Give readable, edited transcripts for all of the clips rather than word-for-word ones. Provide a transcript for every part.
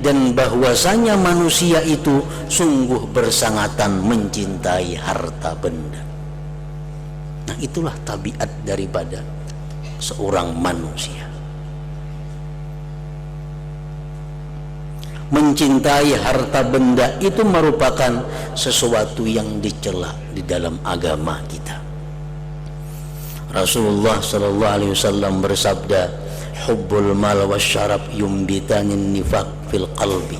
dan bahwasanya manusia itu sungguh bersangatan mencintai harta benda. Nah, itulah tabiat daripada seorang manusia. Mencintai harta benda itu merupakan sesuatu yang dicela di dalam agama kita. Rasulullah sallallahu alaihi wasallam bersabda, "Hubbul mal wasyarab yumbitanin nifaq fil qalbi."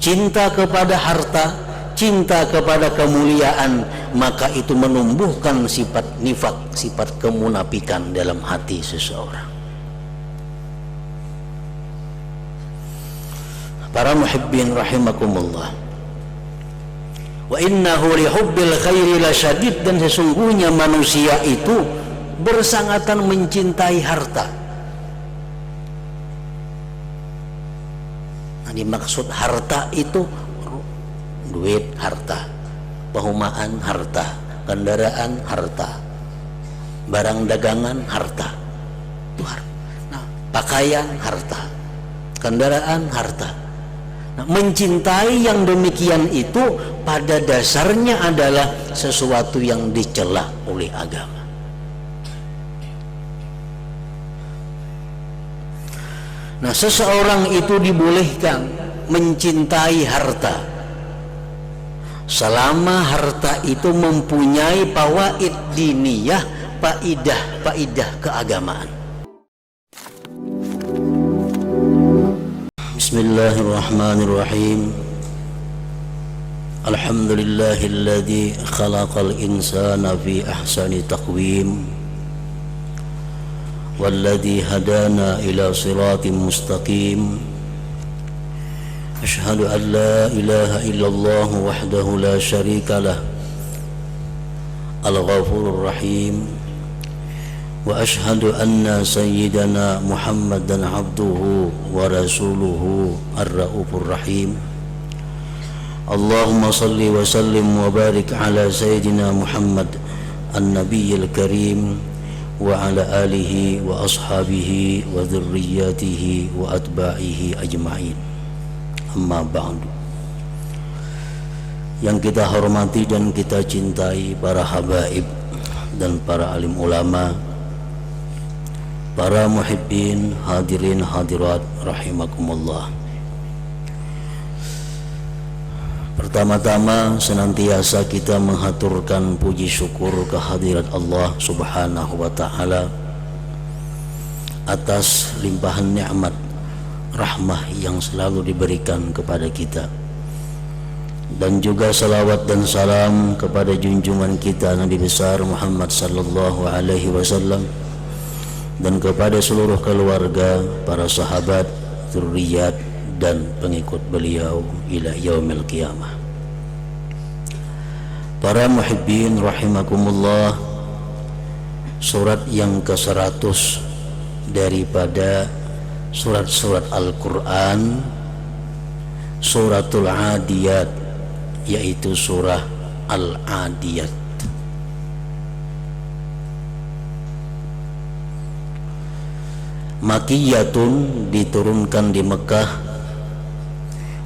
Cinta kepada harta, cinta kepada kemuliaan, maka itu menumbuhkan sifat nifaq, sifat kemunafikan dalam hati seseorang. Para muhibbin rahimakumullah, wa innahu li hubbil khairi lasyadid, dan sesungguhnya manusia itu bersangatan mencintai harta. Nah, dimaksud harta itu duit harta, perumahan harta, kendaraan harta, barang dagangan harta, itu harta. Nah, pakaian harta, kendaraan harta. Nah, mencintai yang demikian itu pada dasarnya adalah sesuatu yang dicela oleh agama. Nah, seseorang itu dibolehkan mencintai harta selama harta itu mempunyai fawaid diniyah, faidah keagamaan. Bismillahirrahmanirrahim. Alhamdulillahilladzi khalaqal insana fi ahsani taqwim walladzi hadana ila siratin mustaqim. Asyhadu an la ilaha illallah wahdahu la syarika lah, al-ghafurur rahim. Wa ashhadu anna sayyidana Muhammadan abduhu wa rasuluhu ar-raufur rahim. Allahumma salli wa sallim wa barik ala sayyidina Muhammad an-nabiyyil karim wa ala alihi wa ashabihi wa dhurriyyatihi wa atba'ihi ajma'in. Amma ba'du. Yang kita hormati dan kita cintai para habaib dan para alim ulama, para muhibbin, hadirin hadirat rahimakumullah. Pertama-tama senantiasa kita menghaturkan puji syukur kehadirat Allah Subhanahu wa taala atas limpahan nikmat rahmah yang selalu diberikan kepada kita, dan juga salawat dan salam kepada junjungan kita Nabi besar Muhammad sallallahu alaihi wasallam, dan kepada seluruh keluarga, para sahabat, zurriyat dan pengikut beliau ila yaumil qiyamah. Para muhibbin rahimakumullah, surat yang ke-100 daripada surat-surat Al-Quran, suratul Adiyat, yaitu surah Al-Adiyat. Makiyatun, diturunkan di Mekah,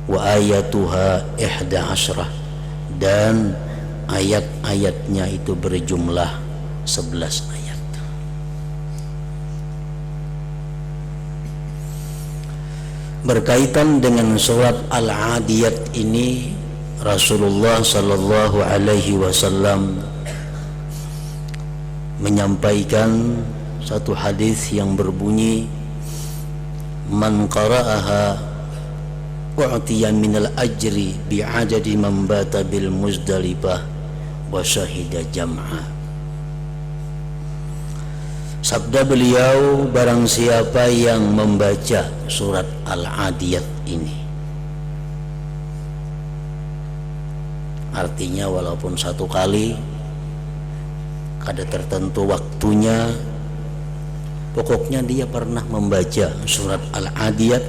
wa ayatuha 11, dan ayat-ayatnya itu berjumlah 11 ayat. Berkaitan dengan surat Al-Adiyat ini, Rasulullah sallallahu alaihi wasallam menyampaikan satu hadis yang berbunyi, man qara'aha u'tiya minal ajri bi'adadi man bata bil Muzdalifah wa syahida jam'a. Sabda beliau, barang siapa yang membaca surat Al-Adiyat ini, artinya walaupun satu kali, kada tertentu waktunya, pokoknya dia pernah membaca surat Al-Adiyat,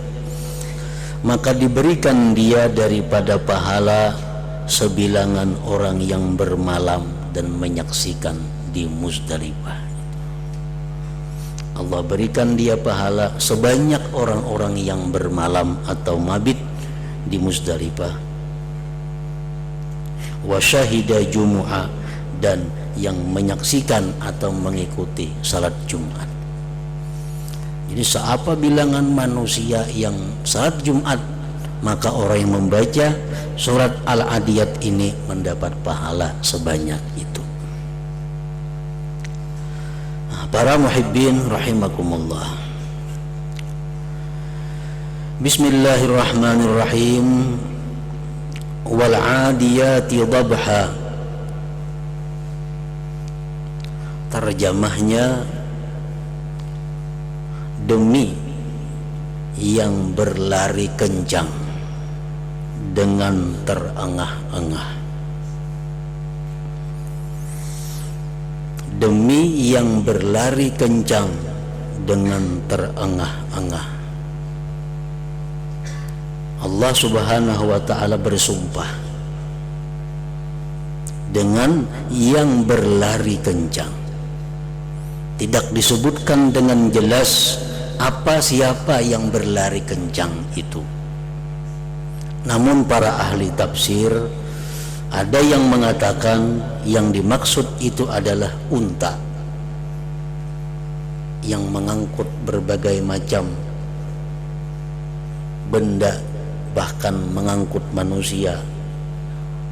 maka diberikan dia daripada pahala sebilangan orang yang bermalam dan menyaksikan di Muzdalifah. Allah berikan dia pahala sebanyak orang-orang yang bermalam atau mabit di Muzdalifah. Wa syahida jumu'ah, dan yang menyaksikan atau mengikuti salat Jumat. Jadi seapa bilangan manusia yang salat Jumat, maka orang yang membaca surat Al-Adiyat ini mendapat pahala sebanyak itu. Para muhibbin rahimakumullah. Bismillahirrahmanirrahim. Wal 'adiyati dhabha. Terjemahnya, demi yang berlari kencang dengan terengah-engah. Demi yang berlari kencang dengan terengah-engah. Allah Subhanahu wa ta'ala bersumpah dengan yang berlari kencang. Tidak disebutkan dengan jelas apa siapa yang berlari kencang itu. Namun para ahli tafsir ada yang mengatakan yang dimaksud itu adalah unta yang mengangkut berbagai macam benda, bahkan mengangkut manusia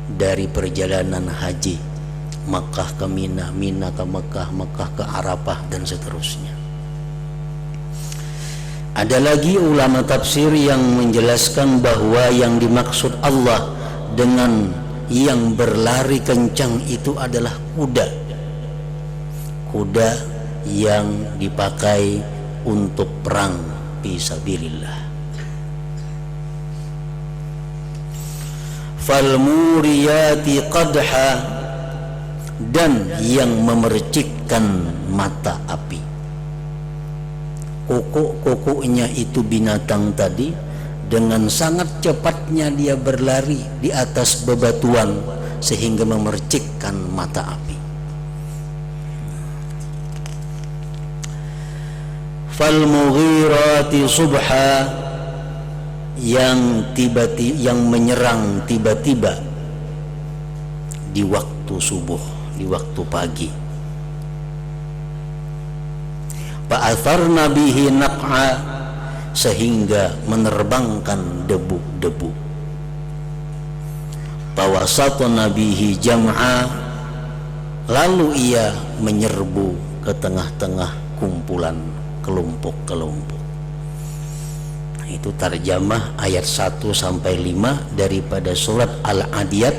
dari perjalanan haji Makkah ke Mina, Mina ke Mekah, Mekah ke Arafah, dan seterusnya. Ada lagi ulama tafsir yang menjelaskan bahwa yang dimaksud Allah dengan yang berlari kencang itu adalah kuda. Kuda yang dipakai untuk perang fisabilillah. Falmuriyati qadha, dan yang memercikkan mata api. Kuku-kukunya itu binatang tadi dengan sangat cepatnya dia berlari di atas bebatuan sehingga memercikkan mata api. Falmughirati subha, yang menyerang tiba-tiba di waktu subuh, di waktu pagi. Fa'atharna bihi naq'a, sehingga menerbangkan debu-debu. Fawasatna bihi jam'a, lalu ia menyerbu ke tengah-tengah kumpulan kelompok-kelompok. Itu tarjamah ayat 1 sampai 5 daripada surat Al-Adiyat,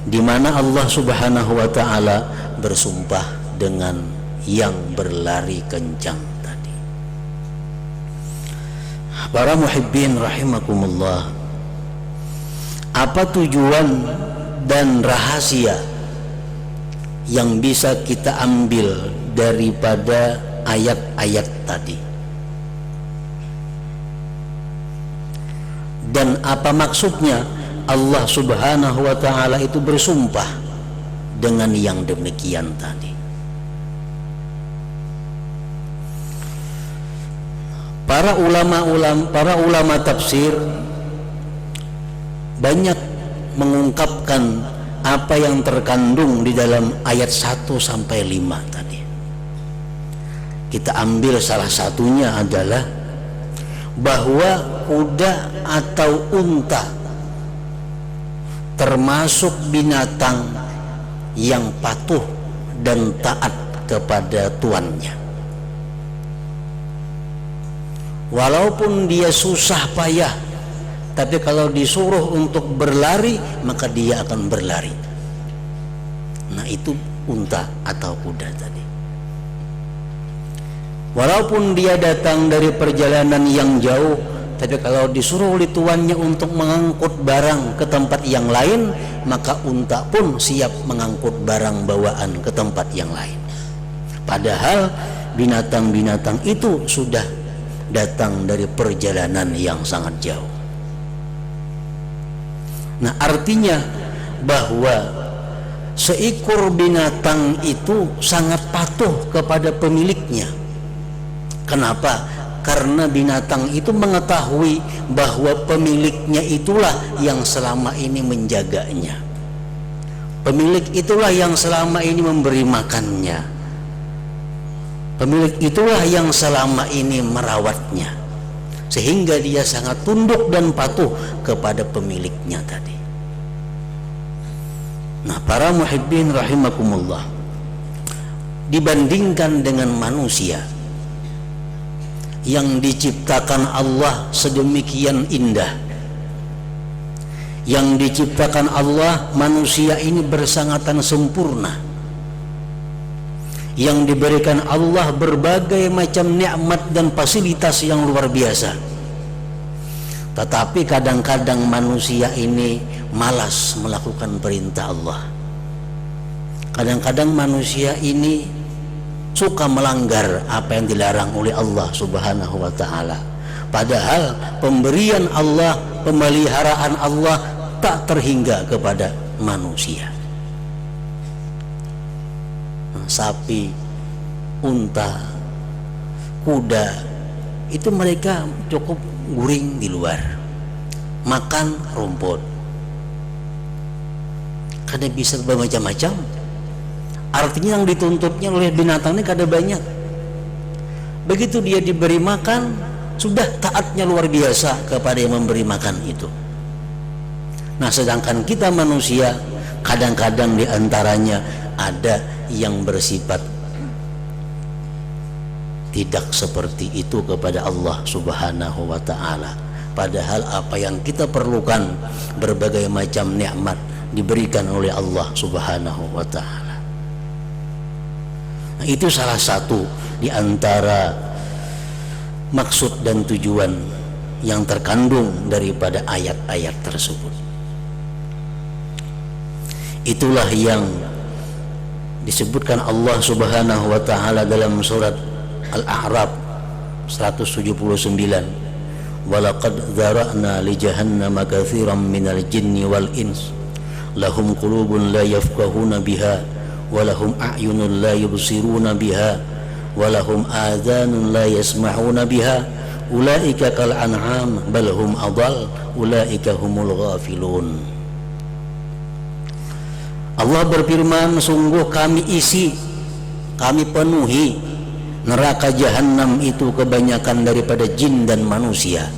di mana Allah Subhanahu wa taala bersumpah dengan yang berlari kencang tadi. Para muhibbin rahimakumullah, apa tujuan dan rahasia yang bisa kita ambil daripada ayat-ayat tadi? Dan apa maksudnya Allah Subhanahu wa ta'ala itu bersumpah dengan yang demikian tadi? Para ulama tafsir banyak mengungkapkan apa yang terkandung di dalam ayat 1 sampai 5 tadi. Kita ambil salah satunya adalah bahwa kuda atau unta termasuk binatang yang patuh dan taat kepada tuannya. Walaupun dia susah payah, tapi kalau disuruh untuk berlari, maka dia akan berlari. Nah, itu unta atau kuda tadi. Walaupun dia datang dari perjalanan yang jauh, tapi kalau disuruh oleh tuannya untuk mengangkut barang ke tempat yang lain, maka unta pun siap mengangkut barang bawaan ke tempat yang lain. Padahal binatang-binatang itu sudah datang dari perjalanan yang sangat jauh. Nah, artinya bahwa seekor binatang itu sangat patuh kepada pemiliknya. Kenapa? Karena binatang itu mengetahui bahwa pemiliknya itulah yang selama ini menjaganya. Pemilik itulah yang selama ini memberi makannya. Pemilik itulah yang selama ini merawatnya. Sehingga dia sangat tunduk dan patuh kepada pemiliknya tadi. Nah, para muhibbin rahimakumullah, dibandingkan dengan manusia yang diciptakan Allah sedemikian indah, yang diciptakan Allah, manusia ini bersangatan sempurna, yang diberikan Allah berbagai macam nikmat dan fasilitas yang luar biasa. Tetapi kadang-kadang manusia ini malas melakukan perintah Allah. Kadang-kadang manusia ini suka melanggar apa yang dilarang oleh Allah Subhanahu wa ta'ala. Padahal pemberian Allah, pemeliharaan Allah tak terhingga kepada manusia. Sapi, unta, kuda, itu mereka cukup guring di luar, makan rumput, karena bisa bermacam-macam. Artinya yang dituntutnya oleh binatang ini kada banyak. Begitu dia diberi makan, sudah taatnya luar biasa kepada yang memberi makan itu. Nah, sedangkan kita manusia, kadang-kadang diantaranya ada yang bersifat tidak seperti itu kepada Allah Subhanahu wa ta'ala. Padahal apa yang kita perlukan, berbagai macam nikmat diberikan oleh Allah Subhanahu wa ta'ala. Nah, itu salah satu di antara maksud dan tujuan yang terkandung daripada ayat-ayat tersebut. Itulah yang disebutkan Allah Subhanahu wa ta'ala dalam surat Al-A'raf 179, walaqad dzara'na li jahannama katsiran minal jinni wal ins lahum qulubun la yafqahuna biha wa lahum a'yunun la yubsiruna biha wa lahum adhanun la yasma'una biha ulaika kal an'am bal hum adall ulaika humul ghafilun. Allah berfirman, sungguh kami isi, kami penuhi neraka jahanam itu kebanyakan daripada jin dan manusia.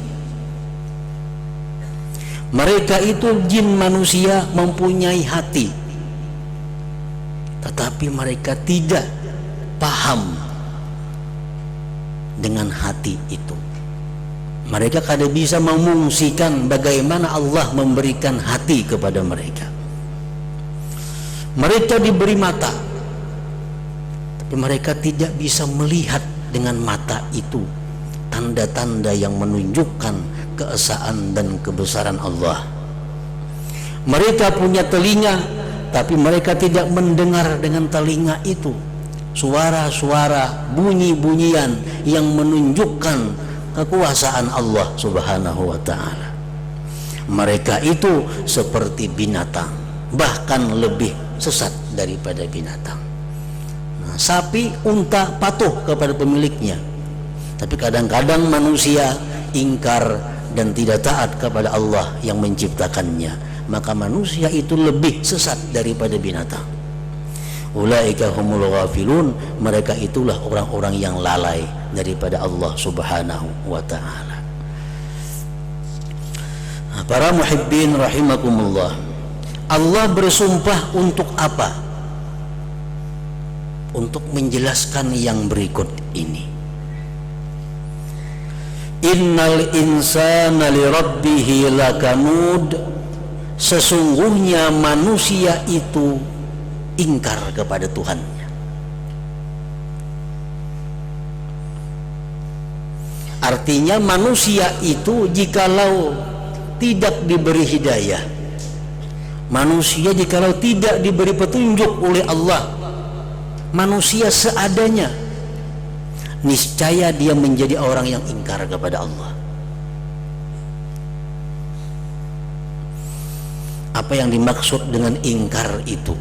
Mereka itu jin manusia mempunyai hati, tetapi mereka tidak paham dengan hati itu. Mereka kada bisa memungsikan bagaimana Allah memberikan hati kepada mereka. Mereka diberi mata, tapi mereka tidak bisa melihat dengan mata itu tanda-tanda yang menunjukkan keesaan dan kebesaran Allah. Mereka punya telinga, tapi mereka tidak mendengar dengan telinga itu suara-suara, bunyi-bunyian yang menunjukkan kekuasaan Allah Subhanahu wa ta'ala. Mereka itu seperti binatang, bahkan lebih sesat daripada binatang. Sapi, unta patuh kepada pemiliknya, tapi kadang-kadang manusia ingkar dan tidak taat kepada Allah yang menciptakannya, maka manusia itu lebih sesat daripada binatang. Ulaika humul ghafilun, mereka itulah orang-orang yang lalai daripada Allah Subhanahu wa ta'ala. Para muhibbin rahimakumullah, Allah bersumpah untuk apa? Untuk menjelaskan yang berikut ini. Innal insana li rabbihi lakanud, sesungguhnya manusia itu ingkar kepada Tuhannya. Artinya manusia itu jikalau tidak diberi hidayah, manusia jikalau tidak diberi petunjuk oleh Allah, manusia seadanya, niscaya dia menjadi orang yang ingkar kepada Allah. Apa yang dimaksud dengan ingkar itu?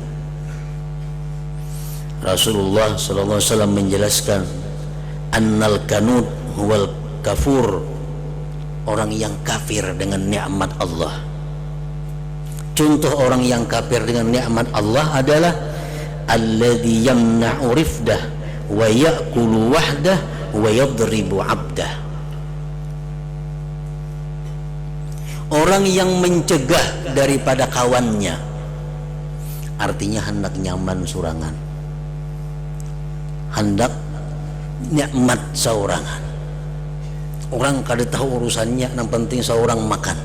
Rasulullah sallallahu alaihi wasallam menjelaskan, annal kanud huwal kafur, orang yang kafir dengan nikmat Allah. Contoh orang yang kafir dengan nikmat Allah adalah alladzi yamna'u rifdah wa ya'kulu wahdah wa yadribu 'abdah. Orang yang mencegah daripada kawannya, artinya hendak nyaman surangan, hendak nikmat saurangan. Orang kada tahu urusannya, yang penting seorang makan.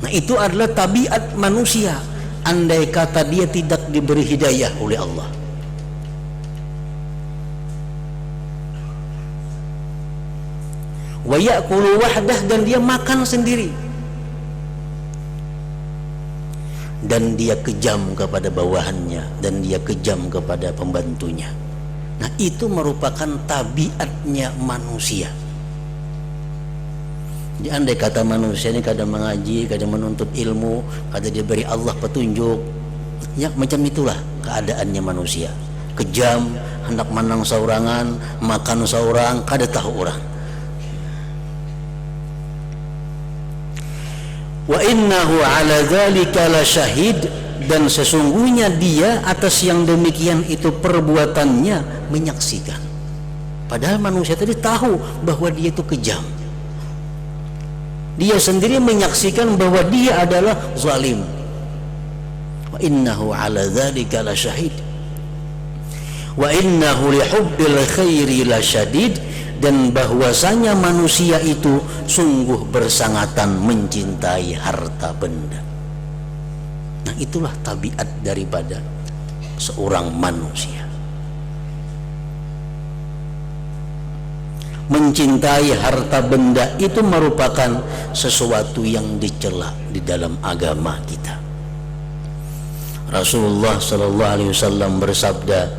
Nah, itu adalah tabiat manusia andai kata dia tidak diberi hidayah oleh Allah. Wa ya'kulu wahdah, dan dia makan sendiri, dan dia kejam kepada bawahannya, dan dia kejam kepada pembantunya. Nah, itu merupakan tabiatnya manusia. Jadi andai kata manusia ini kadang mengaji, kadang menuntut ilmu, kadang diberi Allah petunjuk, ya macam itulah keadaannya manusia. Kejam, hendak menang saurangan, makan saurang, kada tahu orang. Wa innahu ala dzalika lasyahid, dan sesungguhnya dia atas yang demikian itu perbuatannya menyaksikan. Padahal manusia tadi tahu bahwa dia itu kejam. Dia sendiri menyaksikan bahwa dia adalah zalim. Wa innahu ala dzalika lasyahid. Wa innahu lihubbil khairi lasyadid, dan bahwasanya manusia itu sungguh bersangatan mencintai harta benda. Nah, itulah tabiat daripada seorang manusia. Mencintai harta benda itu merupakan sesuatu yang dicela di dalam agama kita. Rasulullah sallallahu alaihi wasallam bersabda,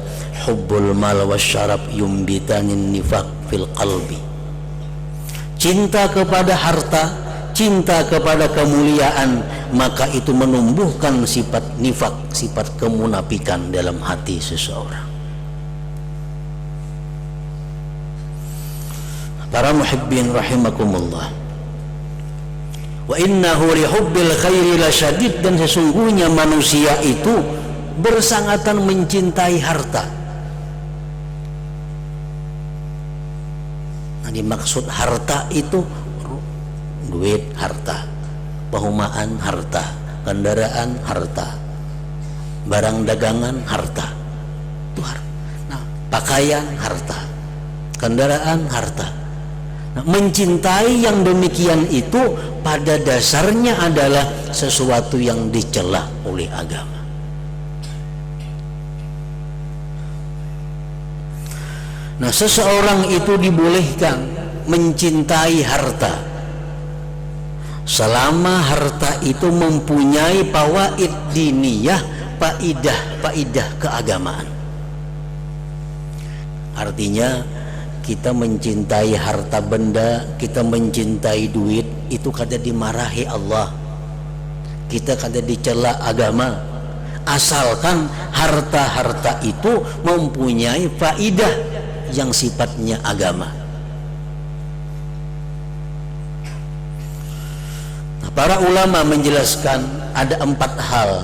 hubbul mal wasyarab yumbitanin nifaq fil qalbi. Cinta kepada harta, cinta kepada kemuliaan, maka itu menumbuhkan sifat nifak, sifat kemunafikan dalam hati seseorang. Para muhibbin rahimakumullah, wa innahu lihubbil khairi lasyadid, dan sesungguhnya manusia itu bersangatan mencintai harta. Nah, dimaksud harta itu duit harta, perumahan harta, kendaraan harta, barang dagangan harta, itu harta. Nah, pakaian harta, kendaraan harta. Nah, mencintai yang demikian itu pada dasarnya adalah sesuatu yang dicela oleh agama. Nah, seseorang itu dibolehkan mencintai harta selama harta itu mempunyai fawaid diniyah, faidah keagamaan. Artinya kita mencintai harta benda, kita mencintai duit, itu kada dimarahi Allah, kita kada dicela agama, asalkan harta-harta itu mempunyai faidah yang sifatnya agama. Nah, para ulama menjelaskan ada 4 hal.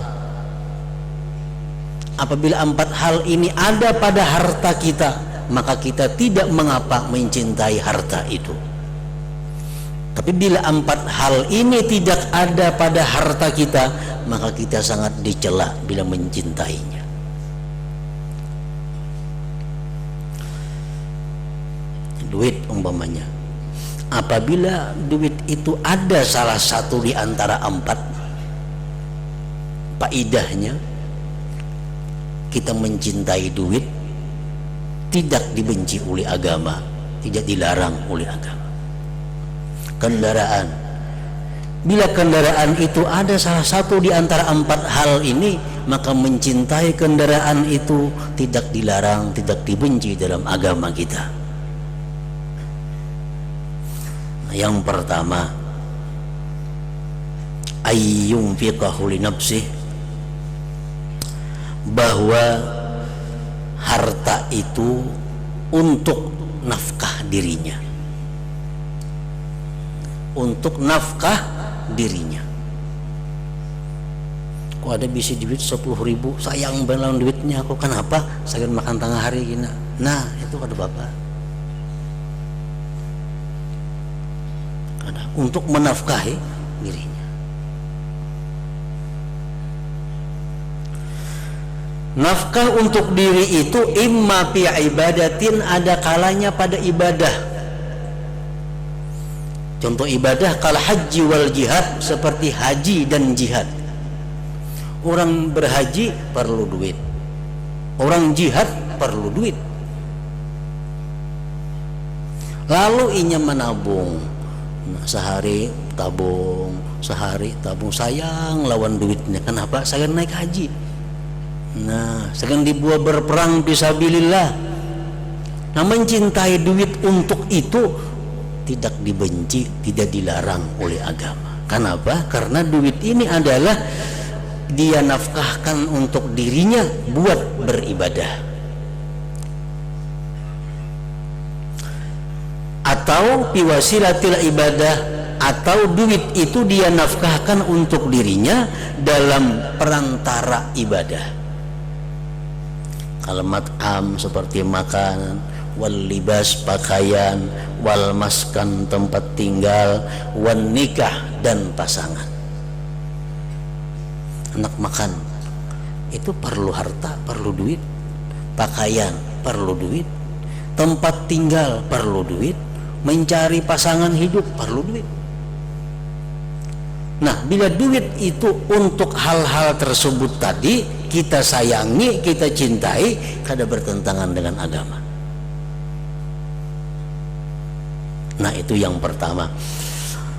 Apabila 4 hal ini ada pada harta kita, maka kita tidak mengapa mencintai harta itu. Tapi bila 4 hal ini tidak ada pada harta kita, maka kita sangat dicela bila mencintainya. Duit umpamanya, apabila duit itu ada salah satu di antara 4 faidahnya, kita mencintai duit, tidak dibenci oleh agama, tidak dilarang oleh agama. Kendaraan, bila kendaraan itu ada salah satu di antara 4 hal ini, maka mencintai kendaraan itu tidak dilarang, tidak dibenci dalam agama kita. Nah, yang pertama, ayyunfiqahu li nafsih, bahwa harta itu untuk nafkah dirinya, untuk nafkah dirinya. Kok ada bisa duit 10.000, sayang banget duitnya aku, kenapa? Saya makan tengah hari gini. Nah itu kata bapak, ada untuk menafkahi dirinya. Nafkah untuk diri itu imma fi ibadatin, ada kalanya pada ibadah. Contoh ibadah kal haji wal jihad, seperti haji dan jihad. Orang berhaji perlu duit, orang jihad perlu duit. Lalu inya menabung, nah, sehari tabung, sayang lawan duitnya. Kenapa? Saya naik haji. Nah, sedang dibuat berperang fisabilillah. Nah, mencintai duit untuk itu tidak dibenci, tidak dilarang oleh agama. Kenapa? Karena duit ini adalah dia nafkahkan untuk dirinya buat beribadah. Atau piwasilatil ibadah, atau duit itu dia nafkahkan untuk dirinya dalam perantara ibadah. Kalimat am seperti makan, wal libas pakaian, wal maskan tempat tinggal, wan nikah dan pasangan. Anak makan itu perlu harta, perlu duit. Pakaian perlu duit, tempat tinggal perlu duit, mencari pasangan hidup perlu duit. Nah, bila duit itu untuk hal-hal tersebut tadi kita sayangi, kita cintai, kada bertentangan dengan agama. Nah, itu yang pertama,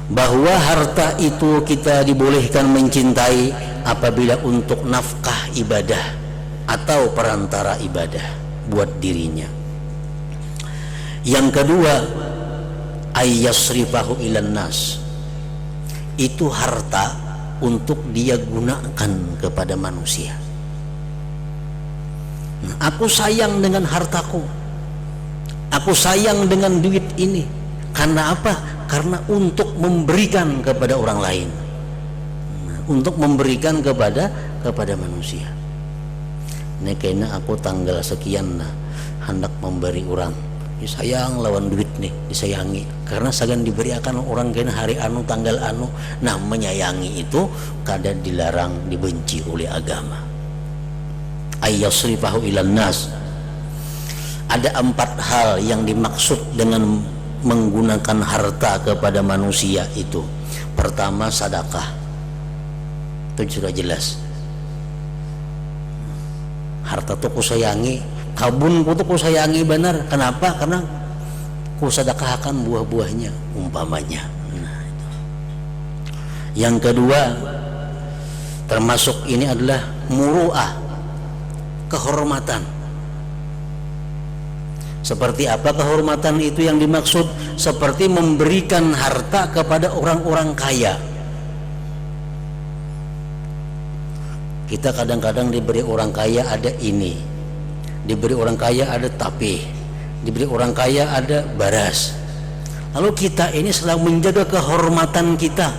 bahwa harta itu kita dibolehkan mencintai apabila untuk nafkah ibadah atau perantara ibadah buat dirinya. Yang kedua, ayyasrifahu ilan nas, itu harta untuk dia gunakan kepada manusia. Nah, aku sayang dengan hartaku, aku sayang dengan duit ini. Karena apa? Karena untuk memberikan kepada orang lain, nah, untuk memberikan kepada manusia. Ini kayaknya aku tanggal sekian nah hendak memberi orang, sayang lawan duit nih, disayangi karena sagan diberi akan orang kena hari anu tanggal anu. Nah, menyayangi itu kada dilarang, dibenci oleh agama. Ayyasrifahu ilan nas. Ada 4 hal yang dimaksud dengan menggunakan harta kepada manusia itu. Pertama, sedekah. Itu sudah jelas. Harta itu ku sayangi, kabun ku tuh ku sayangi benar. Kenapa? Karena ku sedekahkan buah-buahnya umpamanya. Nah, itu. Yang kedua, termasuk ini adalah muru'ah, kehormatan. Seperti apa kehormatan itu yang dimaksud? Seperti memberikan harta kepada orang-orang kaya. Kita kadang-kadang diberi orang kaya ada ini, diberi orang kaya ada tapih, diberi orang kaya ada baras. Lalu kita ini selalu menjaga kehormatan kita.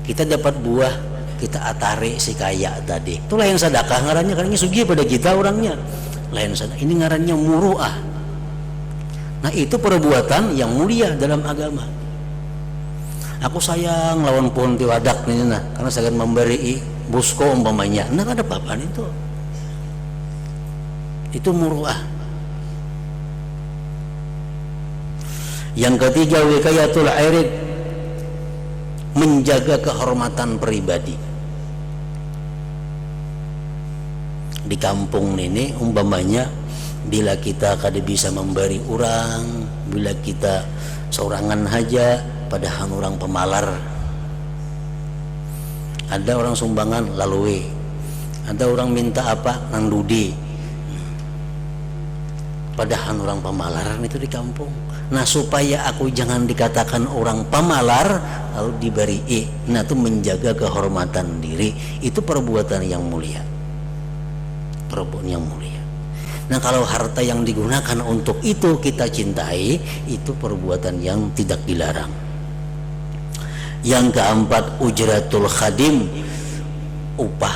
Kita dapat buah, kita atari si kaya tadi. Itulah yang sedekah ngarannya, karena sugih pada kita orangnya. Lain sedekah, ini ngarannya muru'ah. Nah, itu perbuatan yang mulia dalam agama. Aku sayang lawan pohon tiwadak nih, nah, karena saya akan memberi busko umpamanya. Nah, ada apa-apaan itu? Itu muru'ah. Yang ketiga, wikayatul irid, menjaga kehormatan pribadi. Di kampung ini umpamanya, bila kita kada bisa memberi orang, bila kita seorangan aja, padahal orang pemalar, ada orang sumbangan lalui, ada orang minta apa nang dudi, padahal orang pemalaran itu di kampung. Nah, supaya aku jangan dikatakan orang pemalar lalu diberi nah itu menjaga kehormatan diri, itu perbuatan yang mulia, perbuatan yang mulia. Nah, kalau harta yang digunakan untuk itu kita cintai, itu perbuatan yang tidak dilarang. Yang keempat, ujratul khadim, upah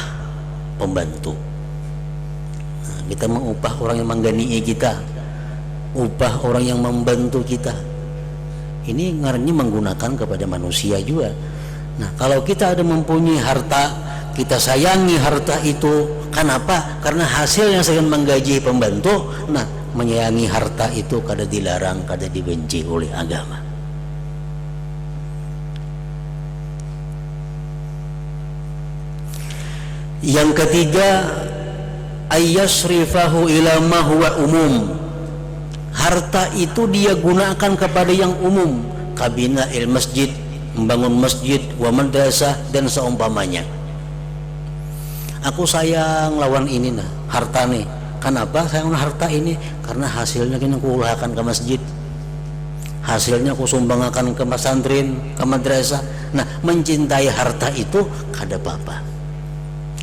pembantu. Nah, kita mengupah orang yang menggani kita, upah orang yang membantu kita. Ini ngarannya menggunakan kepada manusia juga. Nah, kalau kita ada mempunyai harta, kita sayangi harta itu. Kenapa? Karena hasilnya saya menggaji pembantu. Nah, menyayangi harta itu kada dilarang, kada dibenci oleh agama. Yang ketiga, ayyasrifahu ila ma huwa umum. Harta itu dia gunakan kepada yang umum, kabina il masjid, membangun masjid, wa madrasah dan seumpamanya. Aku sayang lawan ini nah, harta nih. Kenapa sayang harta ini? Karena hasilnya kini aku ulahkan ke masjid, hasilnya aku sumbangkan ke pesantren, ke madrasah. Nah, mencintai harta itu kada apa-apa,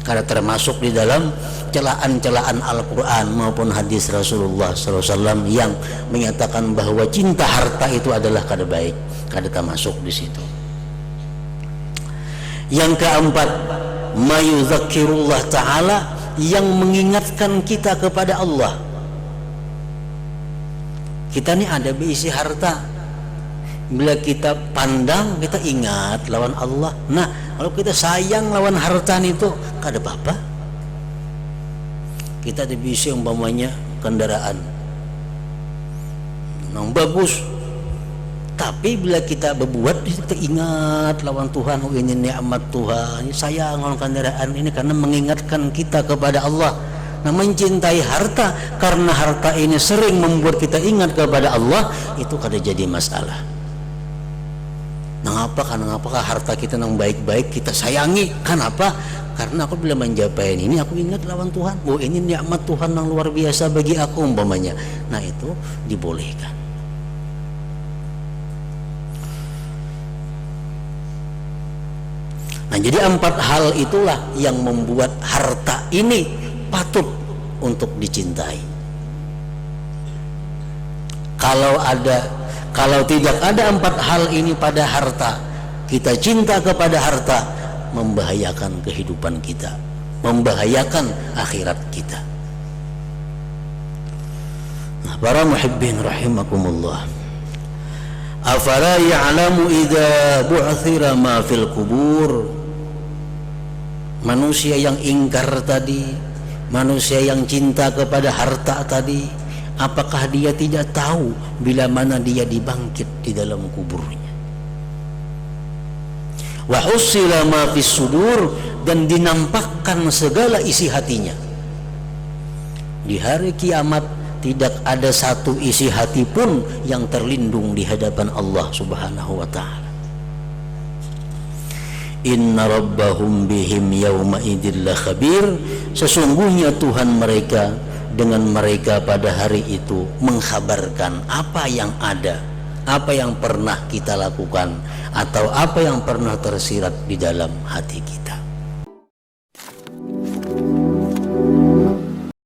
kada termasuk di dalam celaan-celaan Al-Quran maupun hadis Rasulullah SAW yang menyatakan bahwa cinta harta itu adalah kada baik, kada termasuk di situ. Yang keempat, mayudzakirullah ta'ala, yang mengingatkan kita kepada Allah. Kita ini ada berisi harta, bila kita pandang kita ingat lawan Allah. Nah, kalau kita sayang lawan harta itu kada apa-apa. Kita ada berisi umpamanya kendaraan yang bagus, tapi bila kita berbuat kita ingat lawan Tuhan, oh ini nikmat Tuhan, ini sayang lawan kendaraan ini karena mengingatkan kita kepada Allah. Nah, mencintai harta karena harta ini sering membuat kita ingat kepada Allah, itu kada jadi masalah. Nah, karena apakah harta kita yang baik-baik kita sayangi? Kenapa? Karena aku bila mencapai ini aku ingat lawan Tuhan, oh ini nikmat Tuhan yang luar biasa bagi aku umpamanya. Nah, itu dibolehkan. Nah, jadi 4 hal itulah yang membuat harta ini patut untuk dicintai. Kalau tidak ada 4 hal ini pada harta, kita cinta kepada harta, membahayakan kehidupan kita, membahayakan akhirat kita. Nah, para muhibbin rahimakumullah, afala ya'lamu idza bu'thira ma fil kubur. Manusia yang ingkar tadi, manusia yang cinta kepada harta tadi, apakah dia tidak tahu bila mana dia dibangkit di dalam kuburnya? Wa husila ma fis sudur, dan dinampakkan segala isi hatinya. Di hari kiamat tidak ada satu isi hati pun yang terlindung di hadapan Allah Subhanahu wa ta'ala. Inna rabbahum bihim yawma idil la khabir. Sesungguhnya Tuhan mereka dengan mereka pada hari itu mengkhabarkan apa yang ada, apa yang pernah kita lakukan, atau apa yang pernah tersirat di dalam hati kita.